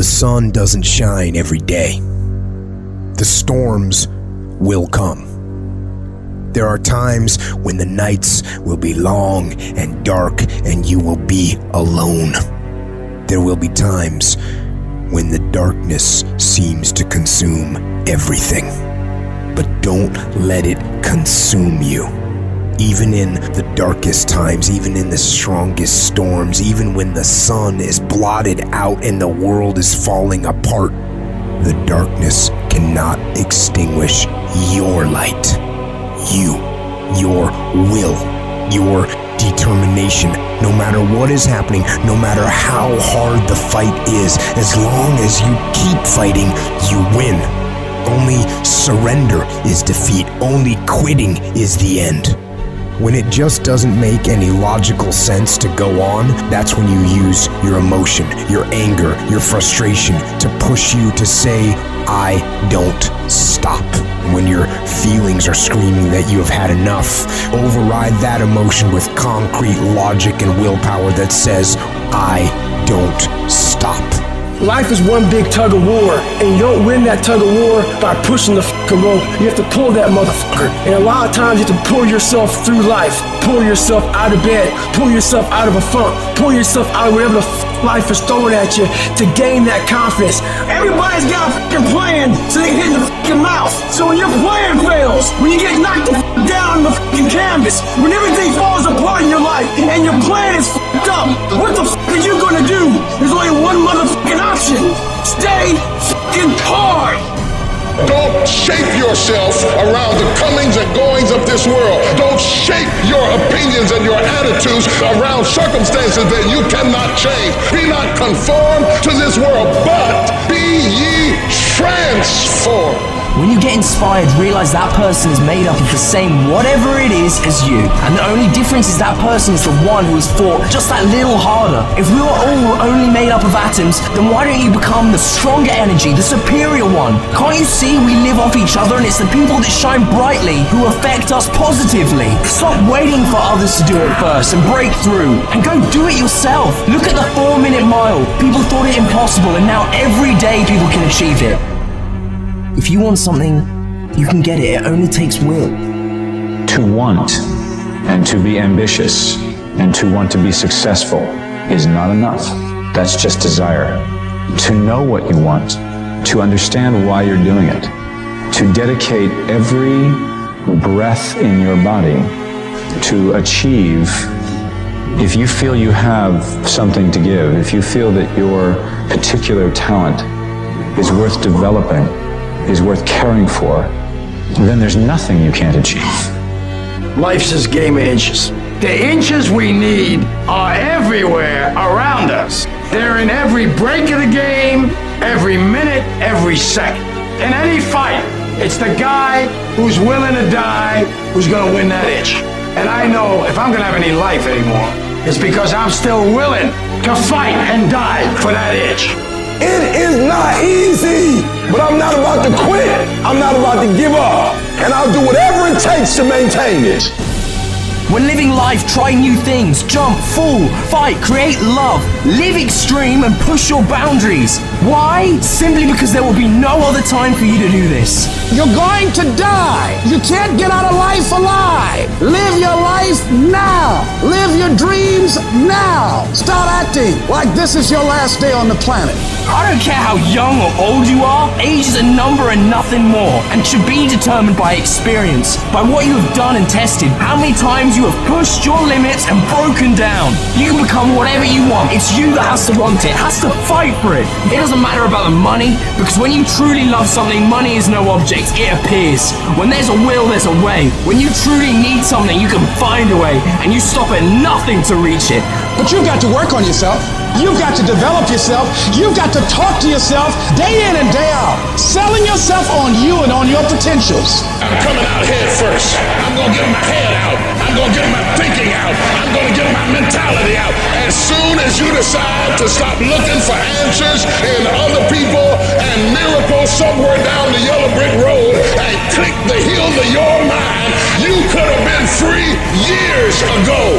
sun doesn't shine every day. The storms will come. There are times when the nights will be long and dark and you will be alone. There will be times when the darkness seems to consume everything. But don't let it consume you. Even in the darkest times, even in the strongest storms, even when the sun is blotted out and the world is falling apart, the darkness cannot extinguish your light. You, your will, your determination. No matter what is happening, no matter how hard the fight is, as long as you keep fighting, you win. Only surrender is defeat. Only quitting is the end. When it just doesn't make any logical sense to go on, that's when you use your emotion, your anger, your frustration to push you to say, I don't stop. When your feelings are screaming that you have had enough, override that emotion with concrete logic and willpower that says, I don't stop. Life is one big tug of war, and you don't win that tug of war by pushing the fucking rope. You have to pull that motherfucker. And a lot of times you have to pull yourself through life, pull yourself out of bed, pull yourself out of a funk, pull yourself out of whatever the life is throwing at you to gain that confidence. Everybody's got a fucking plan so they can hit the fucking mouth. So when your plan fails, when you get knocked the fuck down on the fucking canvas, when everything falls apart in your life and your plan is fucked up, what the fuck are you gonna do? There's only one motherfucking option. Stay fucking hard. Don't shape yourself around the comings and goings of this world. Don't shape your opinions and your attitudes around circumstances that you cannot change. Be not conformed to this world, but be ye transformed. When you get inspired, realize that person is made up of the same whatever it is as you. And the only difference is that person is the one who has fought just that little harder. If we were all only made up of atoms, then why don't you become the stronger energy, the superior one? Can't you see we live off each other, and it's the people that shine brightly who affect us positively? Stop waiting for others to do it first and break through, and go do it yourself. Look at the 4-minute mile. People thought it impossible, and now every day people can achieve it. If you want something, you can get it. It only takes will. To want and to be ambitious and to want to be successful is not enough. That's just desire. To know what you want, to understand why you're doing it, to dedicate every breath in your body to achieve. If you feel you have something to give, if you feel that your particular talent is worth developing, is worth caring for, then there's nothing you can't achieve. Life's this game of inches. The inches we need are everywhere around us. They're in every break of the game, every minute, every second. In any fight, it's the guy who's willing to die who's gonna win that inch. And I know if I'm gonna have any life anymore, it's because I'm still willing to fight and die for that inch. It is not easy, but I'm not about to quit. I'm not about to give up. And I'll do whatever it takes to maintain it. When living life, try new things, jump, fall, fight, create love, live extreme and push your boundaries. Why? Simply because there will be no other time for you to do this. You're going to die. You can't get out of life alive. Live your life now. Live your dreams now. Start acting like this is your last day on the planet. I don't care how young or old you are, age is a number and nothing more, and should be determined by experience, by what you have done and tested, how many times you have pushed your limits and broken down. You can become whatever you want. It's you that has to want it, has to fight for it. It doesn't matter about the money, because when you truly love something, money is no object, it appears. When there's a will, there's a way. When you truly need something, you can find a way, and you stop at nothing to reach it. But you've got to work on yourself. You've got to develop yourself. You've got to talk to yourself day in and day out, selling yourself on you and on your potentials. I'm coming out head first. I'm going to get my head out. I'm going to get my thinking out. I'm going to get my mentality out. As soon as you decide to stop looking for answers in other people and miracles somewhere down the yellow brick road and click the heel of your mind, you could have been free years ago.